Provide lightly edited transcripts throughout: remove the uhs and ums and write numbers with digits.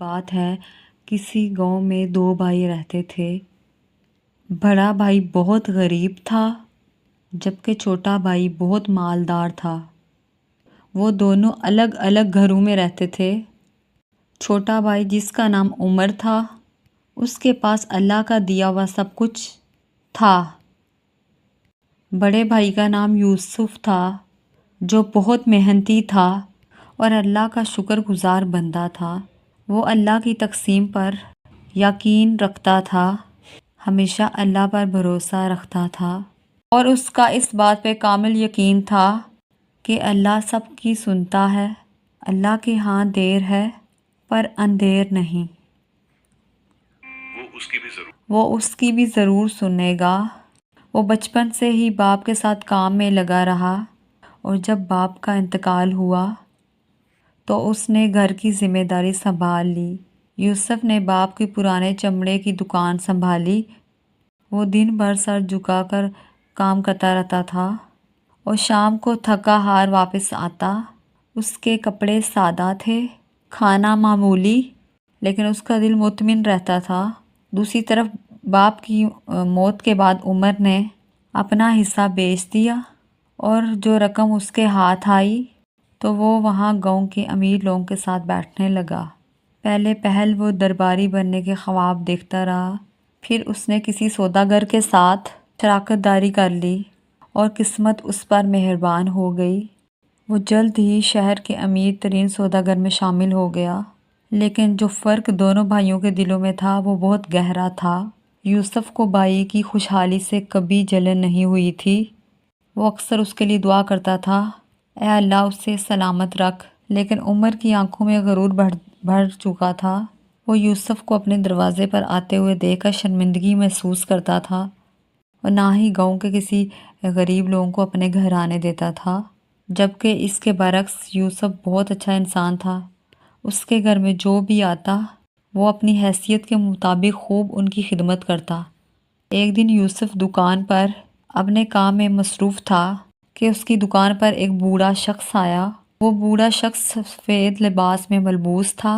बात है, किसी गांव में दो भाई रहते थे। बड़ा भाई बहुत गरीब था, जबकि छोटा भाई बहुत मालदार था। वो दोनों अलग अलग घरों में रहते थे। छोटा भाई, जिसका नाम उमर था, उसके पास अल्लाह का दिया हुआ सब कुछ था। बड़े भाई का नाम यूसुफ था, जो बहुत मेहनती था और अल्लाह का शुक्रगुजार बंदा था। वो अल्लाह की तक़सीम पर यकीन रखता था, हमेशा अल्लाह पर भरोसा रखता था और उसका इस बात पे कामिल यकीन था कि अल्लाह सब की सुनता है। अल्लाह के यहाँ देर है पर अंधेर नहीं। वो उसकी भी ज़रूर सुनेगा। वो बचपन से ही बाप के साथ काम में लगा रहा और जब बाप का इंतकाल हुआ तो उसने घर की जिम्मेदारी संभाल ली। यूसुफ ने बाप की पुराने चमड़े की दुकान संभाली। वो दिन भर सर झुकाकर काम करता रहता था और शाम को थका हार वापस आता। उसके कपड़े सादा थे, खाना मामूली, लेकिन उसका दिल मुतमिन रहता था। दूसरी तरफ बाप की मौत के बाद उमर ने अपना हिस्सा बेच दिया और जो रकम उसके हाथ आई तो वो वहाँ गांव के अमीर लोगों के साथ बैठने लगा। पहले पहल वो दरबारी बनने के ख्वाब देखता रहा, फिर उसने किसी सौदागर के साथ शराकतदारी कर ली और किस्मत उस पर मेहरबान हो गई। वो जल्द ही शहर के अमीर तरीन सौदागर में शामिल हो गया, लेकिन जो फ़र्क दोनों भाइयों के दिलों में था वो बहुत गहरा था। यूसुफ को भाई की खुशहाली से कभी जलन नहीं हुई थी। वो अक्सर उसके लिए दुआ करता था, ऐ अल्लाह उसे सलामत रख। लेकिन उमर की आंखों में गरूर भर चुका था। वो यूसुफ को अपने दरवाजे पर आते हुए देखकर शर्मिंदगी महसूस करता था और ना ही गांव के किसी गरीब लोगों को अपने घर आने देता था। जबकि इसके बरक्स यूसुफ बहुत अच्छा इंसान था। उसके घर में जो भी आता वो अपनी हैसियत के मुताबिक खूब उनकी खिदमत करता। एक दिन यूसुफ दुकान पर अपने काम में मसरूफ़ था कि उसकी दुकान पर एक बूढ़ा शख्स आया। वो बूढ़ा शख्स सफ़ेद लिबास में मलबूस था।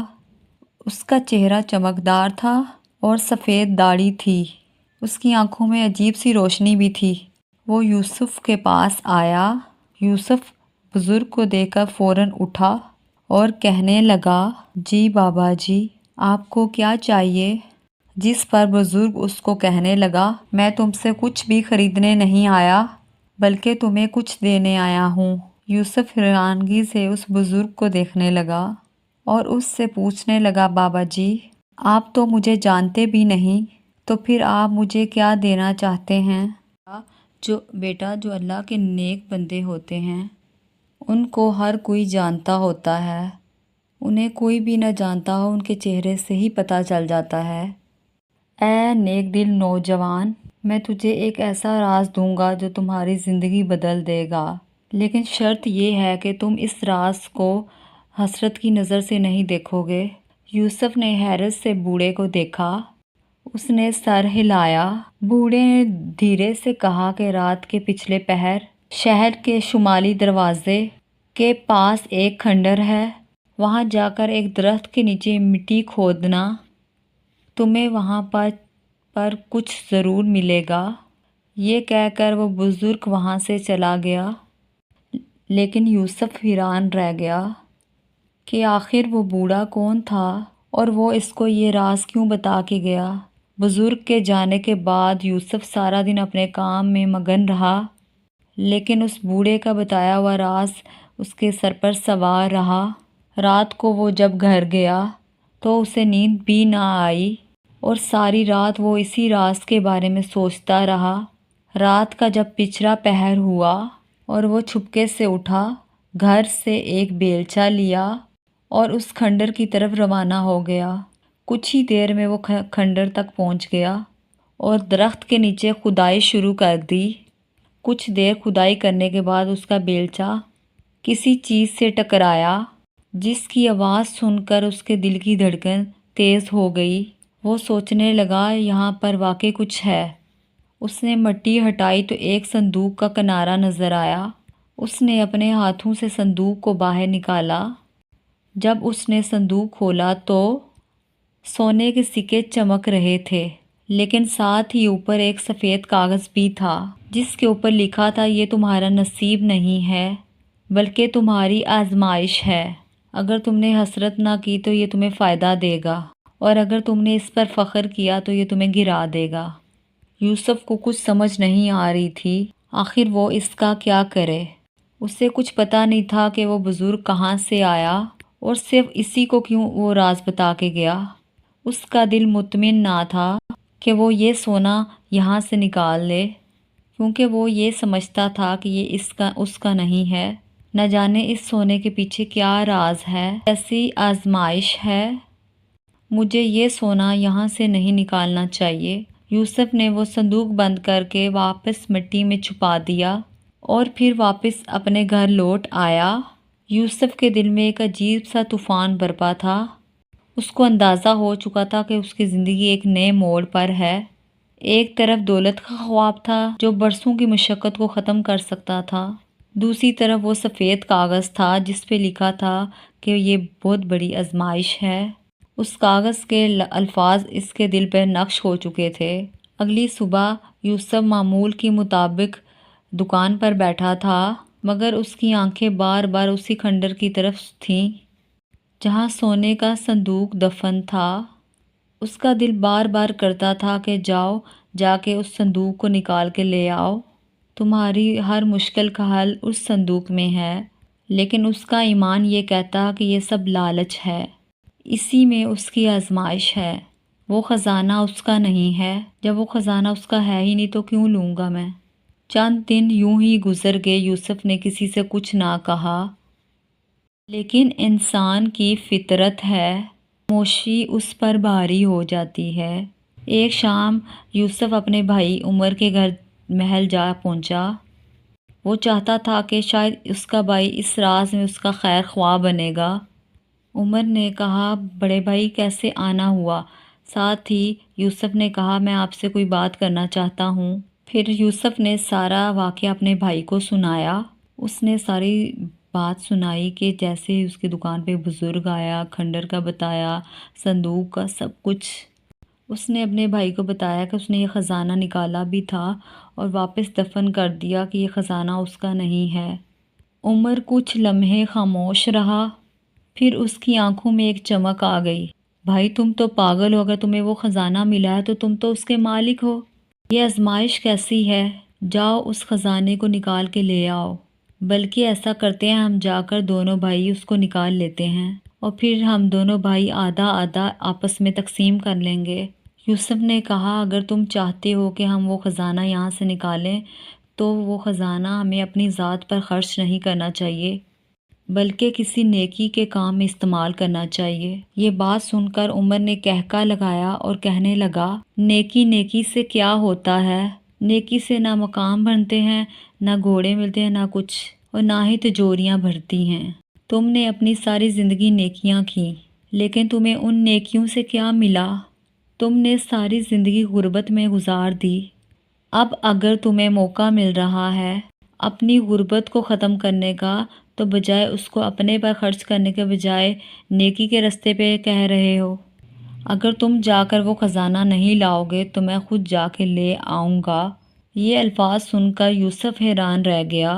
उसका चेहरा चमकदार था और सफ़ेद दाढ़ी थी। उसकी आंखों में अजीब सी रोशनी भी थी। वो यूसुफ के पास आया। यूसुफ बुज़ुर्ग को देखकर फ़ौरन उठा और कहने लगा, जी बाबा जी, आपको क्या चाहिए? जिस पर बुज़ुर्ग उसको कहने लगा, मैं तुमसे कुछ भी खरीदने नहीं आया, बल्कि तुम्हें कुछ देने आया हूँ। यूसुफ हैरानगी से उस बुज़ुर्ग को देखने लगा और उससे पूछने लगा, बाबा जी, आप तो मुझे जानते भी नहीं, तो फिर आप मुझे क्या देना चाहते हैं? जो अल्लाह के नेक बंदे होते हैं उनको हर कोई जानता होता है। उन्हें कोई भी न जानता हो, उनके चेहरे से ही पता चल जाता है। ऐ नेक दिल नौजवान, मैं तुझे एक ऐसा राज दूंगा जो तुम्हारी ज़िंदगी बदल देगा, लेकिन शर्त ये है कि तुम इस राज को हसरत की नज़र से नहीं देखोगे। यूसुफ ने हैरत से बूढ़े को देखा। उसने सर हिलाया। बूढ़े ने धीरे से कहा कि रात के पिछले पहर शहर के शुमाली दरवाजे के पास एक खंडर है, वहाँ जाकर एक दरख्त के नीचे मिट्टी खोदना, तुम्हें वहाँ पर कुछ ज़रूर मिलेगा। ये कहकर वो बुज़ुर्ग वहाँ से चला गया। लेकिन यूसुफ हैरान रह गया कि आखिर वो बूढ़ा कौन था और वो इसको ये राज क्यों बता के गया। बुज़ुर्ग के जाने के बाद यूसुफ सारा दिन अपने काम में मगन रहा, लेकिन उस बूढ़े का बताया हुआ राज उसके सर पर सवार रहा। रात को वो जब घर गया तो उसे नींद भी ना आई और सारी रात वो इसी राज के बारे में सोचता रहा। रात का जब पिछला पहर हुआ और वो छुपके से उठा, घर से एक बेलचा लिया और उस खंडर की तरफ रवाना हो गया। कुछ ही देर में वो खंडर तक पहुंच गया और दरख्त के नीचे खुदाई शुरू कर दी। कुछ देर खुदाई करने के बाद उसका बेलचा किसी चीज़ से टकराया, जिसकी आवाज़ सुनकर उसके दिल की धड़कन तेज़ हो गई। वो सोचने लगा, यहाँ पर वाकई कुछ है। उसने मिट्टी हटाई तो एक संदूक का किनारा नज़र आया। उसने अपने हाथों से संदूक को बाहर निकाला। जब उसने संदूक खोला तो सोने के सिक्के चमक रहे थे, लेकिन साथ ही ऊपर एक सफ़ेद कागज़ भी था जिसके ऊपर लिखा था, ये तुम्हारा नसीब नहीं है बल्कि तुम्हारी आजमाइश है। अगर तुमने हसरत ना की तो ये तुम्हें फ़ायदा देगा, और अगर तुमने इस पर फ़ख्र किया तो ये तुम्हें गिरा देगा। यूसुफ को कुछ समझ नहीं आ रही थी, आखिर वो इसका क्या करे। उसे कुछ पता नहीं था कि वो बुज़ुर्ग कहाँ से आया और सिर्फ इसी को क्यों वो राज बता के गया। उसका दिल मुतमिन ना था कि वो ये सोना यहाँ से निकाल ले, क्योंकि वो ये समझता था कि ये इसका उसका नहीं है। न जाने इस सोने के पीछे क्या राज है, ऐसी आजमाइश है। मुझे ये सोना यहाँ से नहीं निकालना चाहिए। यूसुफ ने वो संदूक बंद करके वापस मिट्टी में छुपा दिया और फिर वापस अपने घर लौट आया। यूसुफ के दिल में एक अजीब सा तूफ़ान बरपा था। उसको अंदाज़ा हो चुका था कि उसकी ज़िंदगी एक नए मोड़ पर है। एक तरफ दौलत का ख्वाब था जो बरसों की मुशक्क़त को ख़त्म कर सकता था, दूसरी तरफ वो सफ़ेद कागज़ था जिस पे लिखा था कि ये बहुत बड़ी आजमाइश है। उस कागज़ के अल्फाज इसके दिल पर नक्श हो चुके थे। अगली सुबह यूसुफ मामूल के मुताबिक दुकान पर बैठा था, मगर उसकी आंखें बार बार उसी खंडर की तरफ थीं जहाँ सोने का संदूक दफन था। उसका दिल बार बार करता था कि जाओ, जाके उस संदूक को निकाल के ले आओ। तुम्हारी हर मुश्किल का हल उस संदूक में है। लेकिन उसका ईमान ये कहता कि ये सब लालच है, इसी में उसकी आजमाइश है। वो ख़जाना उसका नहीं है। जब वो ख़जाना उसका है ही नहीं तो क्यों लूँगा मैं। चंद दिन यूं ही गुजर गए। यूसुफ ने किसी से कुछ ना कहा, लेकिन इंसान की फितरत है, खामोशी उस पर भारी हो जाती है। एक शाम यूसुफ अपने भाई उमर के घर महल जा पहुंचा। वो चाहता था कि शायद उसका भाई इस राज में उसका खैर ख्वाह बनेगा। उमर ने कहा, बड़े भाई कैसे आना हुआ? साथ ही यूसुफ ने कहा, मैं आपसे कोई बात करना चाहता हूँ। फिर यूसुफ ने सारा वाक़या अपने भाई को सुनाया। उसने सारी बात सुनाई कि जैसे उसकी दुकान पे बुज़ुर्ग आया, खंडर का बताया, संदूक का सब कुछ। उसने अपने भाई को बताया कि उसने ये ख़जाना निकाला भी था और वापस दफन कर दिया कि ये ख़जाना उसका नहीं है। उमर कुछ लम्हे खामोश रहा, फिर उसकी आंखों में एक चमक आ गई। भाई तुम तो पागल हो, अगर तुम्हें वो ख़जाना मिला है तो तुम तो उसके मालिक हो। ये आजमाइश कैसी है? जाओ उस ख़जाने को निकाल के ले आओ। बल्कि ऐसा करते हैं, हम जाकर दोनों भाई उसको निकाल लेते हैं और फिर हम दोनों भाई आधा आधा आपस में तकसीम कर लेंगे। यूसुफ ने कहा, अगर तुम चाहते हो कि हम वो ख़जाना यहाँ से निकालें तो वो ख़जाना हमें अपनी ज़ात पर ख़र्च नहीं करना चाहिए, बल्कि किसी नेकी के काम में इस्तेमाल करना चाहिए। ये बात सुनकर उमर ने कहका लगाया और कहने लगा, नेकी नेकी से क्या होता है? नेकी से ना मकाम बनते हैं, ना घोड़े मिलते हैं, ना कुछ, और ना ही तिजोरियां भरती हैं। तुमने अपनी सारी ज़िंदगी नेकियां की, लेकिन तुम्हें उन नेकियों से क्या मिला? तुमने सारी ज़िंदगी गुर्बत में गुजार दी। अब अगर तुम्हें मौका मिल रहा है अपनी गुर्बत को ख़त्म करने का, तो बजाय उसको अपने पर ख़र्च करने के बजाय नेकी के रास्ते पे कह रहे हो। अगर तुम जाकर वो ख़जाना नहीं लाओगे तो मैं खुद जाके ले आऊँगा। ये अल्फाज सुनकर यूसुफ हैरान रह गया,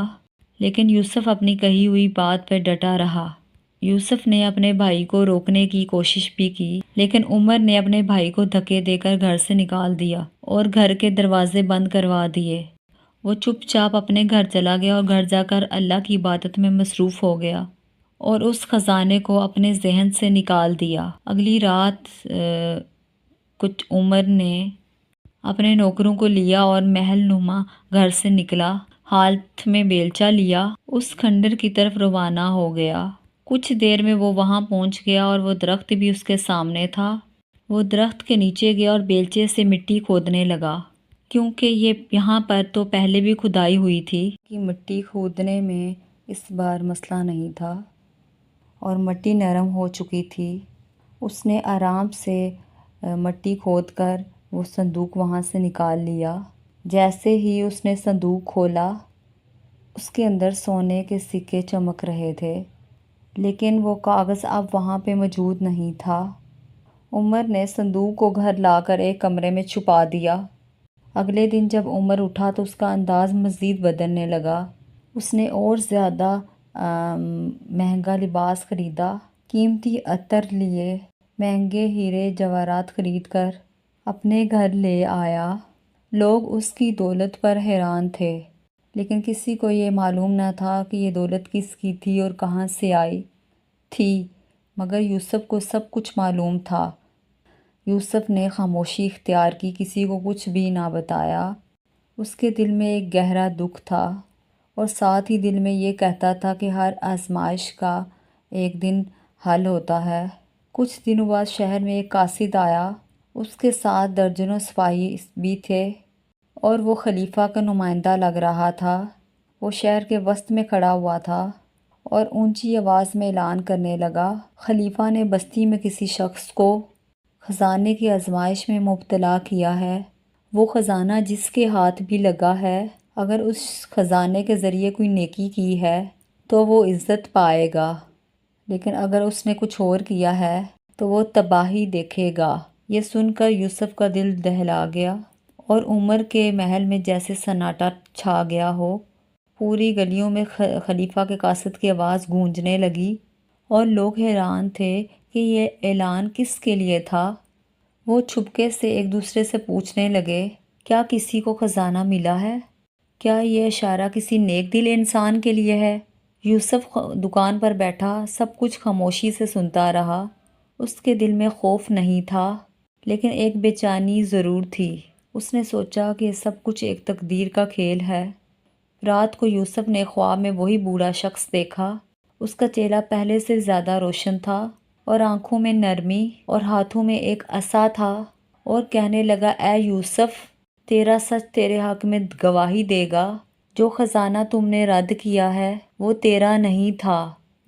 लेकिन यूसुफ अपनी कही हुई बात पर डटा रहा। यूसुफ ने अपने भाई को रोकने की कोशिश भी की, लेकिन उमर ने अपने भाई को धक्के देकर घर से निकाल दिया और घर के दरवाजे बंद करवा दिए। वो चुपचाप अपने घर चला गया और घर जाकर अल्लाह की इबादत में मसरूफ़ हो गया और उस ख़जाने को अपने जहन से निकाल दिया। अगली रात कुछ उमर ने अपने नौकरों को लिया और महल नुमा घर से निकला। हाथ में बेलचा लिया, उस खंडर की तरफ रवाना हो गया। कुछ देर में वो वहां पहुंच गया और वो दरख्त भी उसके सामने था। वो दरख्त के नीचे गया और बेलचे से मिट्टी खोदने लगा, क्योंकि ये यहाँ पर तो पहले भी खुदाई हुई थी कि मिट्टी खोदने में इस बार मसला नहीं था और मिट्टी नरम हो चुकी थी। उसने आराम से मिट्टी खोदकर वो संदूक वहाँ से निकाल लिया। जैसे ही उसने संदूक खोला, उसके अंदर सोने के सिक्के चमक रहे थे, लेकिन वो कागज़ अब वहाँ पे मौजूद नहीं था। عمر نے صندوق کو گھر لا کر ایک کمرے میں چھپا دیا۔ اگلے دن جب عمر اٹھا تو اس کا انداز مزید بدلنے لگا۔ اس نے اور زیادہ مہنگا لباس خریدا، قیمتی عطر لیے، مہنگے ہیرے جواہرات خرید کر اپنے گھر لے آیا۔ لوگ اس کی دولت پر حیران تھے، لیکن کسی کو یہ معلوم نہ تھا کہ یہ دولت کس کی تھی اور کہاں سے آئی تھی، مگر یوسف کو سب کچھ معلوم تھا۔ یوسف نے خاموشی اختیار کی، کسی کو کچھ بھی نہ بتایا۔ اس کے دل میں ایک گہرا دکھ تھا اور ساتھ ہی دل میں یہ کہتا تھا کہ ہر آزمائش کا ایک دن حل ہوتا ہے۔ کچھ دنوں بعد شہر میں ایک قاصد آیا، اس کے ساتھ درجنوں سپاہی بھی تھے اور وہ خلیفہ کا نمائندہ لگ رہا تھا۔ وہ شہر کے وسط میں کھڑا ہوا تھا اور اونچی آواز میں اعلان کرنے لگا، خلیفہ نے بستی میں کسی شخص کو خزانے کی آزمائش میں مبتلا کیا ہے۔ وہ خزانہ جس کے ہاتھ بھی لگا ہے، اگر اس خزانے کے ذریعے کوئی نیکی کی ہے تو وہ عزت پائے گا، لیکن اگر اس نے کچھ اور کیا ہے تو وہ تباہی دیکھے گا۔ یہ سن کر یوسف کا دل دہلا گیا اور عمر کے محل میں جیسے سناٹا چھا گیا ہو۔ پوری گلیوں میں خلیفہ کے قاصد کی آواز گونجنے لگی اور لوگ حیران تھے کہ یہ اعلان کس کے لیے تھا۔ وہ چھپکے سے ایک دوسرے سے پوچھنے لگے، کیا کسی کو خزانہ ملا ہے؟ کیا یہ اشارہ کسی نیک دل انسان کے لیے ہے؟ یوسف دکان پر بیٹھا سب کچھ خاموشی سے سنتا رہا۔ اس کے دل میں خوف نہیں تھا، لیکن ایک بے چینی ضرور تھی۔ اس نے سوچا کہ یہ سب کچھ ایک تقدیر کا کھیل ہے۔ رات کو یوسف نے خواب میں وہی بوڑھا شخص دیکھا۔ اس کا چہرہ پہلے سے زیادہ روشن تھا اور آنکھوں میں نرمی اور ہاتھوں میں ایک عصا تھا، اور کہنے لگا، اے یوسف، تیرا سچ تیرے حق میں گواہی دے گا۔ جو خزانہ تم نے رد کیا ہے وہ تیرا نہیں تھا،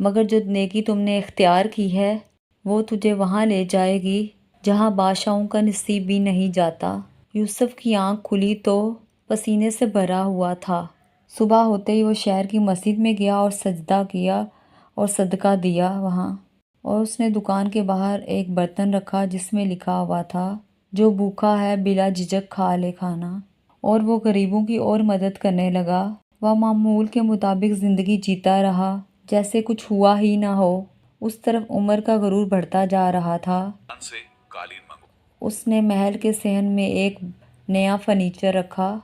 مگر جو نیکی تم نے اختیار کی ہے وہ تجھے وہاں لے جائے گی جہاں بادشاہوں کا نصیب بھی نہیں جاتا۔ یوسف کی آنکھ کھلی تو پسینے سے بھرا ہوا تھا۔ صبح ہوتے ہی وہ شہر کی مسجد میں گیا اور سجدہ کیا اور صدقہ دیا وہاں، اور اس نے دکان کے باہر ایک برتن رکھا جس میں لکھا ہوا تھا، جو بھوکا ہے بلا جھجک کھا لے کھانا، اور وہ غریبوں کی اور مدد کرنے لگا۔ وہ معمول کے مطابق زندگی جیتا رہا جیسے کچھ ہوا ہی نہ ہو۔ اس طرف عمر کا غرور بڑھتا جا رہا تھا۔ اس نے محل کے صحن میں ایک نیا فرنیچر رکھا۔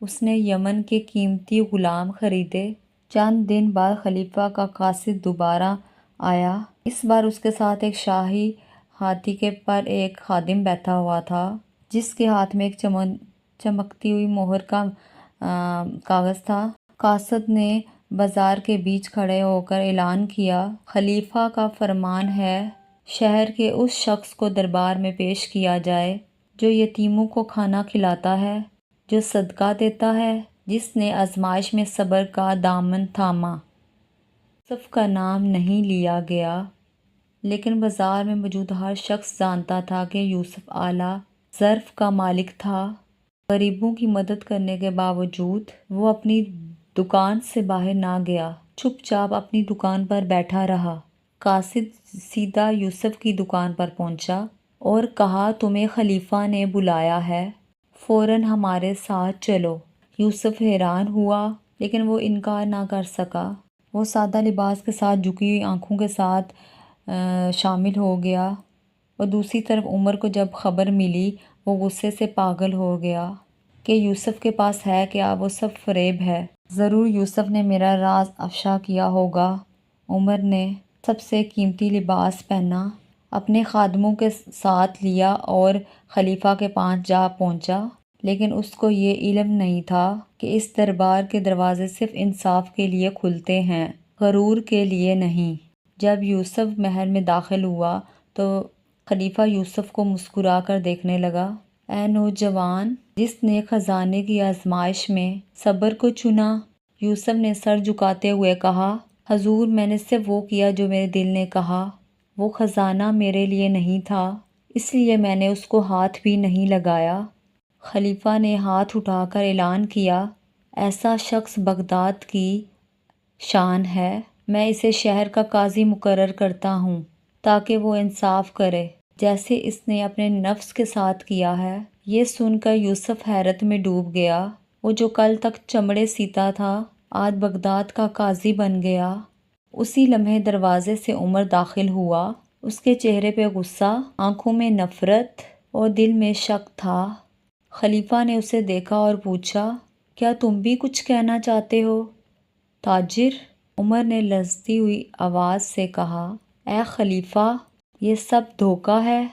اس نے یمن کے قیمتی غلام خریدے۔ چند دن بعد خلیفہ کا قاصد دوبارہ آیا۔ اس بار اس کے ساتھ ایک شاہی ہاتھی کے پر ایک خادم بیٹھا ہوا تھا، جس کے ہاتھ میں ایک چمکتی ہوئی مہر کا کاغذ تھا۔ قاصد نے بازار کے بیچ کھڑے ہو کر اعلان کیا، خلیفہ کا فرمان ہے، شہر کے اس شخص کو دربار میں پیش کیا جائے جو یتیموں کو کھانا کھلاتا ہے، جو صدقہ دیتا ہے، جس نے آزمائش میں صبر کا دامن تھاما۔ یوسف کا نام نہیں لیا گیا، لیکن بازار میں موجود ہر شخص جانتا تھا کہ یوسف اعلیٰ ظرف کا مالک تھا۔ غریبوں کی مدد کرنے کے باوجود وہ اپنی دکان سے باہر نہ گیا، چپ چاپ اپنی دکان پر بیٹھا رہا۔ قاصد سیدھا یوسف کی دکان پر پہنچا اور کہا، تمہیں خلیفہ نے بلایا ہے، فوراً ہمارے ساتھ چلو۔ یوسف حیران ہوا، لیکن وہ انکار نہ کر سکا۔ وہ سادہ لباس کے ساتھ جھکی ہوئی آنکھوں کے ساتھ شامل ہو گیا، اور دوسری طرف عمر کو جب خبر ملی وہ غصے سے پاگل ہو گیا کہ یوسف کے پاس ہے کیا، وہ سب فریب ہے، ضرور یوسف نے میرا راز افشا کیا ہوگا۔ عمر نے سب سے قیمتی لباس پہنا، اپنے خادموں کے ساتھ لیا اور خلیفہ کے پاس جا پہنچا، لیکن اس کو یہ علم نہیں تھا کہ اس دربار کے دروازے صرف انصاف کے لیے کھلتے ہیں، غرور کے لیے نہیں۔ جب یوسف محل میں داخل ہوا تو خلیفہ یوسف کو مسکرا کر دیکھنے لگا۔ اے نوجوان جس نے خزانے کی آزمائش میں صبر کو چنا، یوسف نے سر جھکاتے ہوئے کہا، حضور، میں نے صرف وہ کیا جو میرے دل نے کہا۔ وہ خزانہ میرے لیے نہیں تھا، اس لیے میں نے اس کو ہاتھ بھی نہیں لگایا۔ خلیفہ نے ہاتھ اٹھا کر اعلان کیا، ایسا شخص بغداد کی شان ہے، میں اسے شہر کا قاضی مقرر کرتا ہوں تاکہ وہ انصاف کرے۔ جیسے اس نے اپنے نفس کے ساتھ کیا ہے۔ یہ سن کر یوسف حیرت میں ڈوب گیا۔ وہ جو کل تک چمڑے سیتا تھا آج بغداد کا قاضی بن گیا۔ اسی لمحے دروازے سے عمر داخل ہوا۔ اس کے چہرے پہ غصہ، آنکھوں میں نفرت اور دل میں شک تھا۔ خلیفہ نے اسے دیکھا اور پوچھا، کیا تم بھی کچھ کہنا چاہتے ہو تاجر؟ عمر نے لرزتی ہوئی آواز سے کہا، اے خلیفہ، یہ سب دھوکہ ہے۔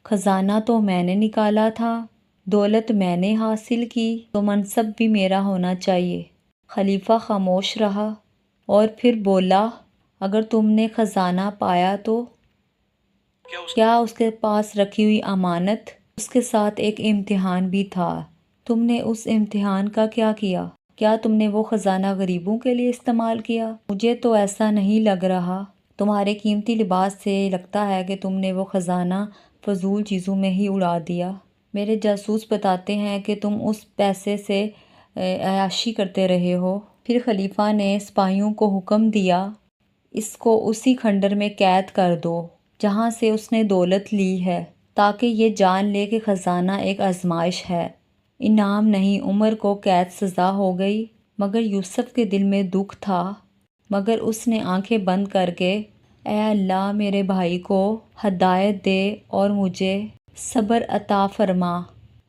خزانہ تو میں نے نکالا تھا، دولت میں نے حاصل کی، تو منصب بھی میرا ہونا چاہیے۔ خلیفہ خاموش رہا اور پھر بولا، اگر تم نے خزانہ پایا تو کیا اس کے پاس رکھی ہوئی امانت؟ اس کے ساتھ ایک امتحان بھی تھا۔ تم نے اس امتحان کا کیا کیا؟ کیا تم نے وہ خزانہ غریبوں کے لیے استعمال کیا؟ مجھے تو ایسا نہیں لگ رہا۔ تمہارے قیمتی لباس سے لگتا ہے کہ تم نے وہ خزانہ فضول چیزوں میں ہی اڑا دیا۔ میرے جاسوس بتاتے ہیں کہ تم اس پیسے سے عیاشی کرتے رہے ہو۔ پھر خلیفہ نے سپاہیوں کو حکم دیا، اس کو اسی کھنڈر میں قید کر دو جہاں سے اس نے دولت لی ہے، تاکہ یہ جان لے کہ خزانہ ایک آزمائش ہے، انعام نہیں۔ عمر کو قید سزا ہو گئی، مگر یوسف کے دل میں دکھ تھا۔ مگر اس نے آنکھیں بند کر کے، اے اللہ میرے بھائی کو ہدایت دے اور مجھے صبر عطا فرما۔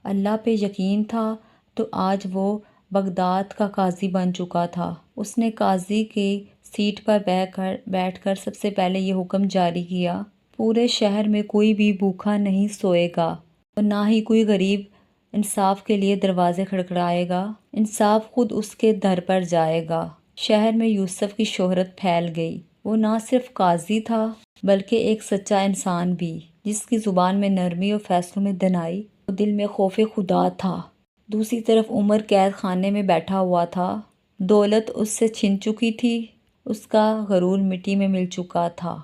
اللہ پہ یقین تھا تو آج وہ بغداد کا قاضی بن چکا تھا۔ اس نے قاضی کی سیٹ پر بیٹھ کر سب سے پہلے یہ حکم جاری کیا، پورے شہر میں کوئی بھی بھوکا نہیں سوئے گا اور نہ ہی کوئی غریب انصاف کے لیے دروازے کھڑکھڑائے گا۔ انصاف خود اس کے در پر جائے گا۔ شہر میں یوسف کی شہرت پھیل گئی۔ وہ نہ صرف قاضی تھا بلکہ ایک سچا انسان بھی، جس کی زبان میں نرمی اور فیصلوں میں دنائی اور دل میں خوف خدا تھا۔ دوسری طرف عمر قید خانے میں بیٹھا ہوا تھا۔ دولت اس سے چھن چکی تھی، اس کا غرور مٹی میں مل چکا تھا۔